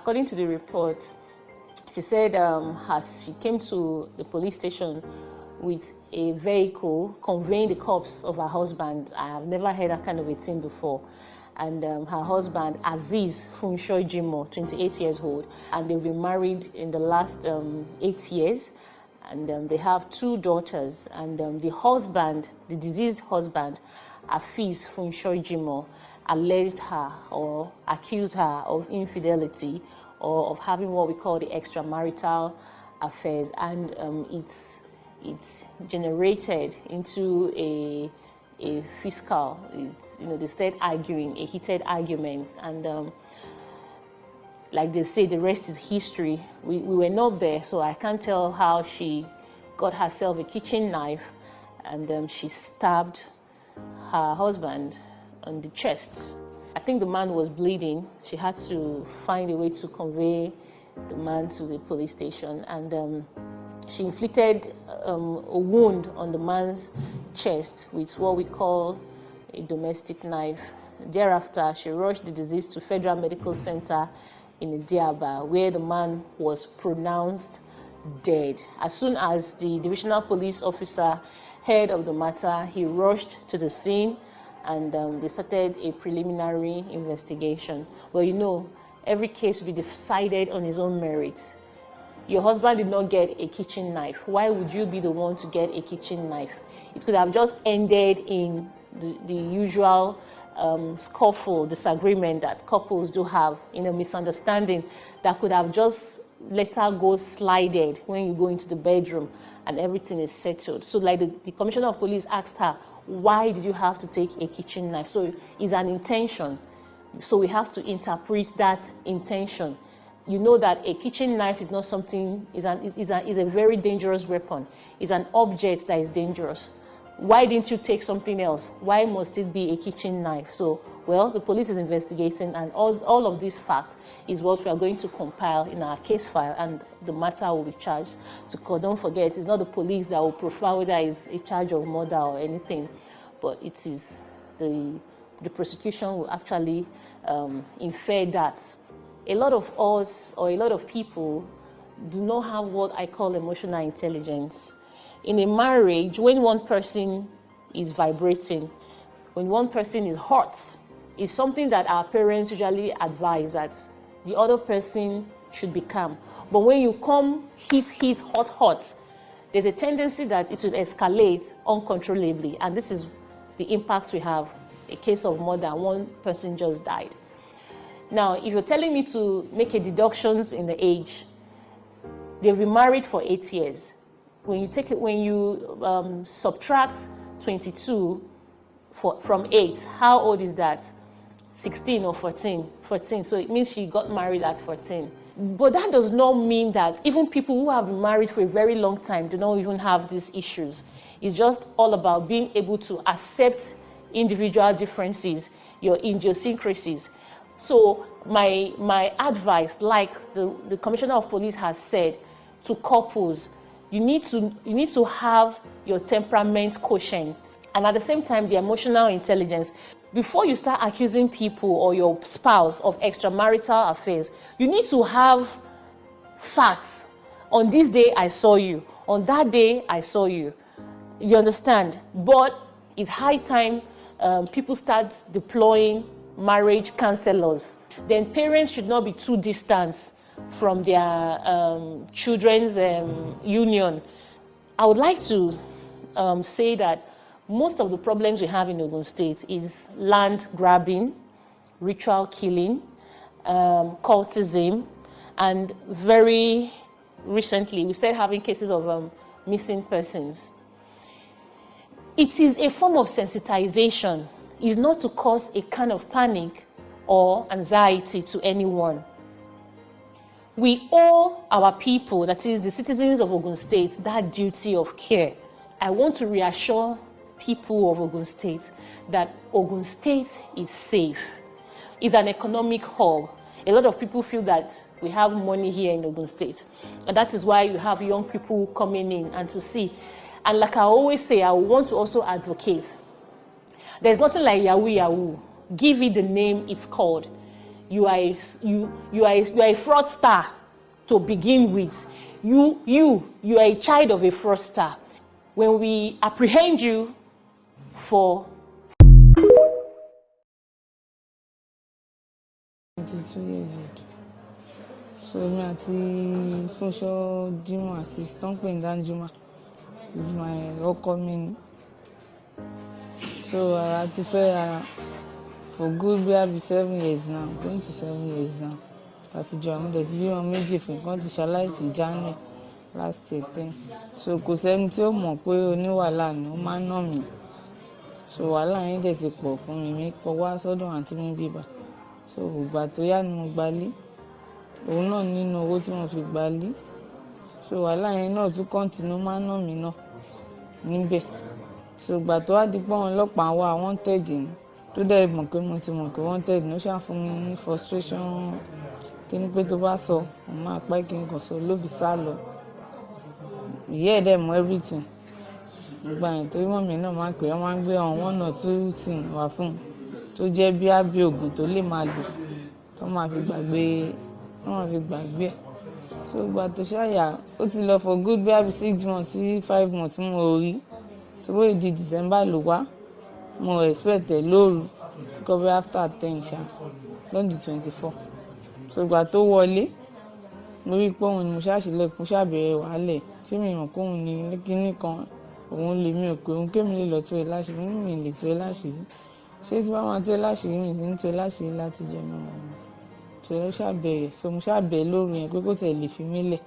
according to the report, she said as she came to the police station with a vehicle conveying the corpse of her husband. I have never heard that kind of a thing before. And her husband, Aziz Funsho Jimo, 28 years old, and they've been married in the last 8 years. And they have 2 daughters. And the husband, the deceased husband, Afiz Funsho Jimo, alleged her or accused her of infidelity or of having what we call the extramarital affairs. And it's generated into a fiscal, they started arguing, a heated argument, and like they say, the rest is history. We were not there, so I can't tell how she got herself a kitchen knife and she stabbed her husband on the chest. I think the man was bleeding. She had to find a way to convey the man to the police station, and she inflicted a wound on the man's chest with what we call a domestic knife. Thereafter, she rushed the deceased to Federal Medical Center in Idiaba, where the man was pronounced dead. As soon as the divisional police officer heard of the matter, he rushed to the scene and they started a preliminary investigation. Well, every case will be decided on its own merits. Your husband did not get a kitchen knife. Why would you be the one to get a kitchen knife? It could have just ended in the usual scuffle, disagreement that couples do have, in a misunderstanding that could have just let her go slided when you go into the bedroom and everything is settled. So like the commissioner of police asked her, why did you have to take a kitchen knife? So it's an intention. So we have to interpret that intention. You know that a kitchen knife is not something, is a very dangerous weapon. It's an object that is dangerous. Why didn't you take something else? Why must it be a kitchen knife? So, well, the police is investigating, and all of these facts is what we are going to compile in our case file, and the matter will be charged to court. Don't forget, it's not the police that will profile whether it's a charge of murder or anything, but it is the prosecution will actually infer that. A lot of us, or a lot of people, do not have what I call emotional intelligence. In a marriage, when one person is vibrating, when one person is hot, it's something that our parents usually advise that the other person should be calm. But when you come heat, hot, there's a tendency that it will escalate uncontrollably. And this is the impact we have. A case of murder, one person just died. Now, if you're telling me to make a deductions in the age, they've been married for 8 years. When you subtract 22 from 8, how old is that? 16 or 14? 14. So it means she got married at 14. But that does not mean that even people who have been married for a very long time do not even have these issues. It's just all about being able to accept individual differences, your idiosyncrasies. So my advice, like the Commissioner of Police has said to couples, you need to have your temperament quotient and at the same time the emotional intelligence. Before you start accusing people or your spouse of extramarital affairs, you need to have facts. On this day I saw you, on that day I saw you. You understand? But it's high time people start deploying marriage counselors. Then parents should not be too distant from their children's union. I would like to say that most of the problems we have in Ogun State is land grabbing, ritual killing, cultism, and very recently we started having cases of missing persons. It is a form of sensitization. It's not to cause a kind of panic or anxiety to anyone. We owe our people, that is the citizens of Ogun State, that duty of care. I want to reassure people of Ogun State that Ogun State is safe. It's an economic hub. A lot of people feel that we have money here in Ogun State, and that is why you have young people coming in and to see. And like I always say, I want to also advocate. There's nothing like Yahoo Yahoo. Give it the name it's called. you are a fraudster to begin with. You are a child of a fraudster. When we apprehend you for 22 years old. So me àti social Jimoh assistant pè Danjuma is my upcoming. So I ti fẹ́ for good be 7 years now, going to 7 years now. Àti jọ àwọn ọmọdé tí bí wọn méjì fún kan ti ṣaláìsí January last year 10. So kò sẹ́ni tí ó mọ̀ pé oníwàhálà ni ó máa ń ná mi. So wàhálà yẹn dẹ̀ ti pọ̀ fún mi fọwọ́ sọ́dọ̀ àǹtí mi bíbá. So ìgbà tó yá ni mo gbalé, òun náà nínú owó tí mo fi gbalé. So wàhálà yẹn náà tún kọ́ntínú máa ń ná mi náà níbẹ̀. So ìgbà tó wá di pé àwọn ọlọ́pàá wá wanted ni tó dẹ̀ mọ̀ pé mo ti mọ̀ pé wanted ni ó ṣàfún mi ní frustration kí ni pé tó bá sọ òun máa pẹ́ kí n kàn sọ ló fi sá lọ. Ìyá ẹ̀ dẹ̀ mọ̀ everything. Ìgbà yẹn torí mọ̀ mi náà máa ń pè wọ́n máa ń gbé àwọn 1 or 2 things wá fún un tó jẹ́ bí àbí ògùn tó lè máa lò tó máa fi gbàgbé ẹ̀. So ìgbà tó ṣáyà ó ti lọ for good bí àbí 6 months sí 5 months mo rí tó bóyá di December ló wá mo expect ẹ̀ lóru kọ́ bí after 10 ṣá lọ́dún 24. So ìgbà tó wọlé mo rí pé òun ni mo ṣàṣìlẹ̀kùn ṣàbẹ̀rẹ̀ wàhálẹ̀ tí mi mọ̀ pé òun ni kíní kan òun lè mi ò pé òun kémi lè lọ tó ẹ láṣìírí mi lè tó ẹ láṣìírí ṣé tí bá máa tó ẹ láṣìírí mi ti ń tó ẹ láṣìírí láti jẹ mọ́ ọ̀run tó ẹ ṣàbẹ̀rẹ̀. So mo ṣàbẹ̀ lóru yẹn pé kó tẹ̀ lè fi mí lẹ̀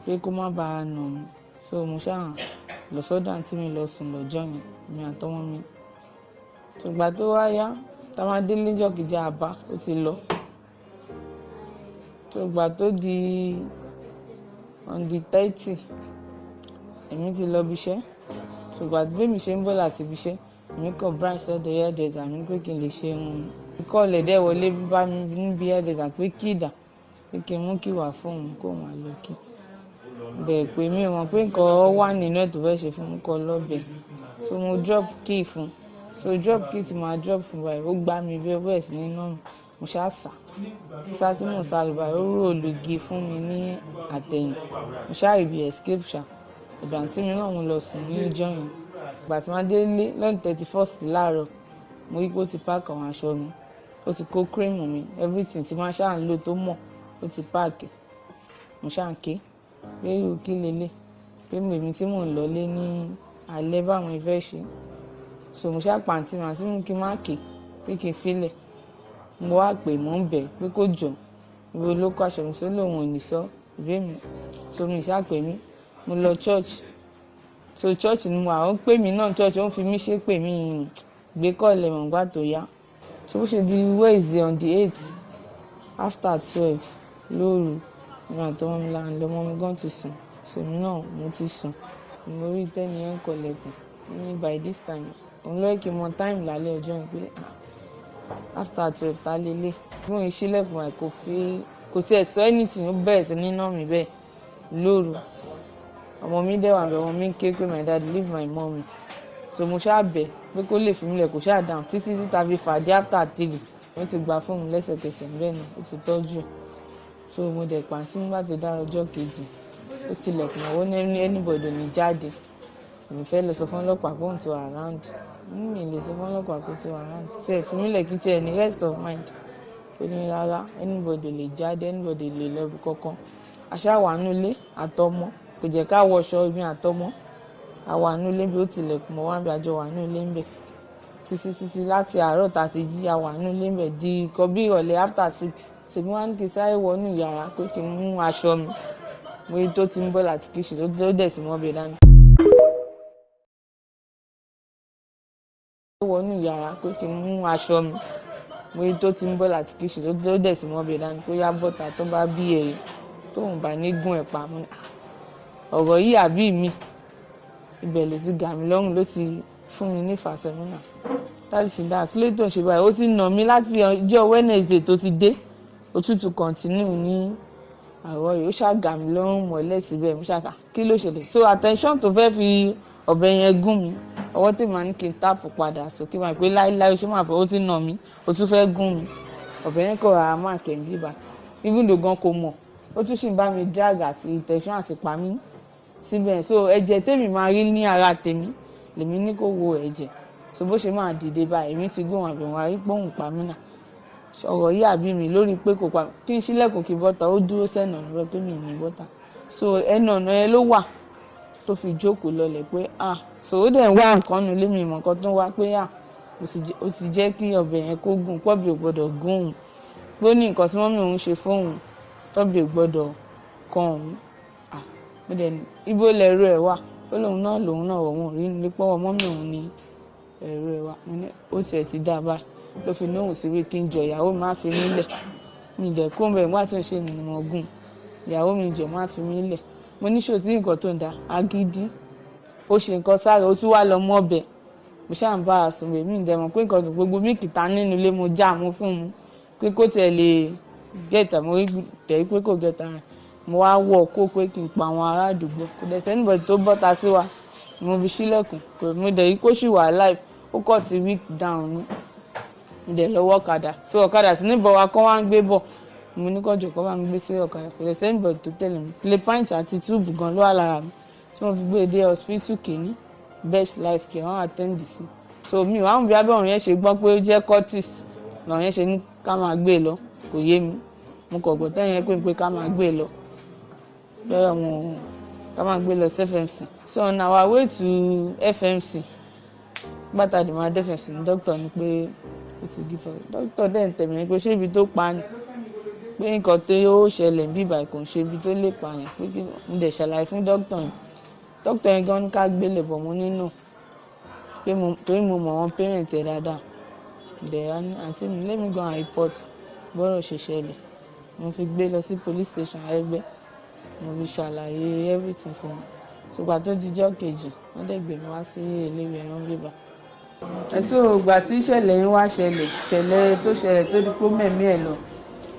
pé kó má bàa nà mí. So mo ṣáà lọ sọ́dọ̀ àǹtí mi lọ sùn lọ́jọ́ yẹn mi àtọmọ mi. So ìgbà tó wá yá tá máa dé lẹ́jọ́ kejì àbá ó ti lọ. So ìgbà tó di on the 30 èmi ti lọ bíṣẹ́. So ìgbà bí mi ṣe ń bọ̀ láti bíṣẹ́ èmi kàn branch sọ́dọ̀ hairdresser mi pé kí n lè ṣe irun mi. Kọ́ lè dẹ́ wọlé bá mi níbi hairdresser pé kí ìdà pé kí n mú kí wà fún òun kó wà lókè. Bẹ́ẹ̀ pé mi ò mọ̀ pé nǹkan wà nínú ẹ̀ tó fẹ́ ṣe fún mi kọ́ lọ́bẹ̀. So mo drop key fún. So drop key tí màá drop fún báyìí ó gbá mi bí ó bẹ̀rẹ̀ sí ní ná mi. Mo ṣáà sá. Sísá tí mo sá lọ báyìí ó rò olùgì fún mi ní àtẹ̀yìn. Mo ṣáà rí bí escape ṣá. Ọ̀dọ̀ àǹtí mi náà mo lọ sùn ní ìjọ yẹn. Ìgbà tí wọ́n dé lé lọ́dún 31st láàárọ̀ mo rí pé ó ti pack àwọn aṣọ mi, ó ti kó cream mi, everything tí máa ṣáà ń lò tó mọ̀ ó ti pack. Mo ṣáà ń ké pé irú kí lélẹ̀ pé èmi tí mò ń lọlé ní alẹ́ báwọn ìfẹ́ ṣe. So mo ṣáà pàǹtí màá tí mú kí n má ké pé kí n filẹ̀. Mo wá pè mò ń bẹ̀ pé kó jọ ìwé olóko aṣọ mi sólò òun ò ní sọ ìbé mi. So mi ṣáà pè mí mo lọ church. So church ni mo wà ó ń pè mí náà church ó ń fi mí ṣe pè mí gbé kọ́ọ̀lẹ̀ mọ̀ nígbà tó yá. So bó ṣe di Wednesday on the 8th after 12 lóru mi àtọmọ mi láàrin lọmọ mi gan ti sùn. So mi náà mo ti sùn mo rí tẹ́ni ẹ̀ ń kọlẹ̀kùn ní by this time òun lọ́ọ́ kí n mọ time lálẹ́ ọjọ́ yẹn pé after 12 ta lélẹ̀ fún ìṣílẹ̀kùn ẹ̀ kò tiẹ̀ sọ anything ó bẹ̀rẹ̀ sí ní ná mi bẹ́ẹ̀ lóru. Ọmọ mi dẹ̀ wà bẹ́ẹ̀ ọmọ mi ń ké pé my dad leave my mommy. So mo ṣáà bẹ̀ pé kó lè fi mí lẹ̀ kó ṣáà dáhùn títí ta fi fàdí after 3 wọ́n ti gba fóònù lẹ́sẹ̀kẹsẹ̀ bẹ́ẹ̀ náà ó ti tọ́jú ẹ̀. So mo dẹ̀ pàǹtí nígbà tó dára ọjọ́ kejì ó tilẹ̀kùn ọwọ́ ní anybody ní jáde. Èmi fẹ́ lọ sọ fún ọlọ́pàá pé òun ti wà around. Mi lè sọ fún ọlọ́pàá pé ó ti wà around. Tí ẹ fi mí lẹ̀ kí tí ẹ ní rest of mind. Ó ní rárá anybody lè jáde anybody lè lọ ibi kankan. Aṣá wà nínú ilé àtọmọ kò jẹ́ ká wọṣọ ibi àtọmọ. Àwa nínú ilé bí ó tilẹ̀kùn mọ́ wá bí àjọ wà nínú ilé ń bẹ̀. Títí láti àárọ̀ tá ti jí àwa nínú ilé ń bẹ̀ di kọ bí ìrọ̀lẹ́ after 6. Ṣèbí wọ́n á ní kí sáré wọnú yàrá pé kí n mú aṣọ mi. Mo rí tó ti ń bọ̀ láti kíṣì ló dẹ̀ sí mọ́ bẹ̀ dání. Wọnú yàrá pé kí n mú aṣọ mi. Mo rí tó ti ń bọ̀ láti kíṣì ló dẹ̀ sí mọ́ bẹ̀ dání kó yá bọ́ta tó bá bí ẹ̀yẹ tóun bá ní gún ẹ̀ pa mọ́. Ọ̀rọ̀ yìí àbí mi ibẹ̀ ló ti gà mí lọ́rùn ló ti fún mi ní ìfàsẹ́mínà. Láti ṣe dáa kí ló tó ń ṣe báyìí ó ti nà mí láti ọjọ́ Wednesday tó ti dé òtútù continue ní àárọ̀ yìí ó ṣàgà mí lọ́rùn mọ́lẹ̀ síbẹ̀ mo ṣàkà kí ló ṣẹlẹ̀. So attention tó fẹ́ fi ọ̀bẹ yẹn gún mi ọwọ́ tí màá ní kí n táàpù padà sókè máa pé láíláí ó ṣe máa fẹ́ ó ti nà mí ó tún fẹ́ gún mi. ọ̀bẹ yẹn kọ̀ ra máa kẹ̀ ń bíbá even though gan kò mọ̀ ó tún sì ń bá mi drag àti intention àti pa mí síbẹ̀. So ẹ̀jẹ̀ tèmi máa rí ní ara tèmi lèmi ní kó wo ẹ̀jẹ̀. So bó ṣe máa dìde báyìí èmi ti gbóhùn àbẹ̀wò àrí pòun pa mí náà. Ọ̀rọ̀ yìí àbí mi lórí pé kò pa kí n ṣílẹ̀kùn kí bọ́ta ó dúró sẹ́nà lọ́rọ̀ pé mi ní bọ́ta. So ẹnu ọ̀nà yẹn ló wà tó fi jókòó lọlẹ̀ pé so ó dẹ̀ ń wá nǹkan nù lé mi ìmọ̀ kan tó ń wá pé ó ti jẹ́ kí ọbẹ̀ yẹn kó gùn pọ́bì ò gbọ́dọ̀ gún òun pé ó ní nǹkan tí mọ́mí òun ṣe fóun tọ́bì ò gbọ́dọ̀ kan òun. Mo dẹ̀ ní ibo lẹ̀rọ ẹ̀ wà ó lòun náà òun rí nílé pọ́wọ́ mọ́mí òun ní ẹ̀rọ ẹ̀ wà. Mo ní ó tiẹ̀ ti dá báyìí ló fi ní òun sí wí kí n jọ ìyàwó mi má fi mí lẹ̀ mi dẹ̀ kó bẹ̀ nígbà tí ó ń ṣe ìmọ̀ gùn ìyàwó mi jọ má fi mí lẹ̀. Mo ní ṣòtí nǹkan tó ń da agídí ó ṣe nǹkan sára ó tún wá lọ mọ́ ọbẹ̀ mo ṣáà ń bá a sùn èmi ìdẹ̀mọ̀ pé nǹkan gbogbo míìkì ta nínú ilé mo já mo fún mu pé kó tiẹ̀ lè gẹ̀ẹ́ta mo rí tẹ̀ pé kò gẹ̀ẹ́ta rẹ̀ mo wá wọ̀ kó pé kí n pa àwọn ará àdúgbò kò dẹ̀ sẹ́nìbọ̀dì tó bọ́ta sí wa mo fi ṣílẹ̀kùn pé mo dẹ̀ rí kó ṣì wà live ó kọ̀ ti weak down ní ìdẹ̀ lọ́wọ́ ọ̀kadà sí ọ̀kadà sí níbọ̀ wa kọ́ wá ń gbé bọ̀ mo ní kọ́jọ́ kọ́ bá ń gbé sí ọ̀kadà kò dẹ̀ sẹ́nìbọ̀dì tó tẹ̀lé mi play pint àti túùbù gan ló wà lára mi tí mo fi gbé dé hospital kìíní best life care wọ́n attend sí. So mi ò àwọn bí abẹ́rùn yẹn ṣe gbọ́ pé ó jẹ́ cortis lọ́run yẹn ṣe ní ká máa gbé lọ kò yé mi mo kọ̀ gbọ́ tẹ́yìn pé ká máa gbé lọ bẹ́ẹ̀ wọn ká máa gbé lọ sí FMC. So on our way to FMC bàtà dì máa FMC ní dókítà ní pé ó ti gí fọwọ́ dókítà dẹ̀ ń tẹ̀mí pé ṣé ibi tó pa ni pé nǹkan tó yóò ṣẹlẹ̀ bí ìbà kò ń ṣe ibi tó lè pààyàn pé kí n dẹ̀ ṣàlàyé fún dókítà yẹn gan ní ká gbélé bọ̀ mo nínú pé torí mo mọ̀ wọn parent ẹ̀ dáadáa dẹ̀ àǹtí mi let me go and report bọ́rọ̀ ṣe ṣẹlẹ̀ mo fi gbé lọ sí police station Ẹgbẹ́ mo fi ṣàlàyé everything fún wọn ṣùgbọ́n tó dijọ́ kejì wọ́n dẹ̀ gbé mi wá sí iléèwé ẹran bíbá. Ẹ̀sùn ìgbà tí ìṣẹ̀lẹ̀ yín wá ṣẹlẹ̀ tó ṣẹlẹ̀ tó di pé mẹ̀mí ẹ̀ lọ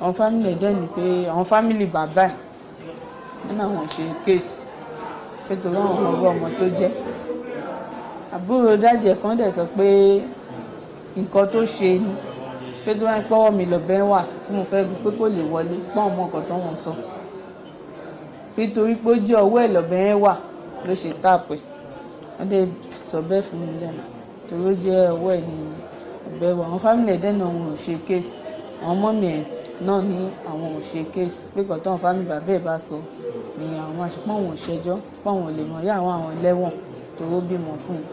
àwọn fámìlì ẹ̀ dẹ̀ ní pé àwọn fámìlì bàbá ẹ̀ wọ́n náà wọ́n ṣe kéèsì pé torí àwọn ọmọ tó jẹ́ àbúrò dáàdì ẹ̀ kan dẹ̀ sọ pé nǹkan tó ṣe ni pé tó bá ń pọ́wọ́ mi lọ́bẹ̀ wà tí mo fẹ́ pé kó lè wọlé pọ́n ọmọ nǹkan tó wọ́n sọ nítorí pé ó jẹ́ ọwọ́ ẹ̀ lọ́bẹ̀ wà ló ṣe táàpẹ̀ wọ́n dẹ̀ sọ bẹ́ẹ̀ fún mi lẹ́nu torí ó jẹ́ ọwọ́ ẹ̀ ní ọ̀bẹ wà àwọn fámìlì ẹ̀ dẹ́nà wọn ò ṣe kéèsì àwọn mọ́mì ẹ̀ náà ní àwọn ò ṣe kéèsì pé kọ̀tọ́ àwọn fámìlì bàbá ẹ̀ bá sọ ni àwọn àṣepọ̀ wọn ò ṣẹjọ́ pọ̀ wọn lè mọ̀ yá àwọn lẹ́wọ̀n tó bímọ fún un.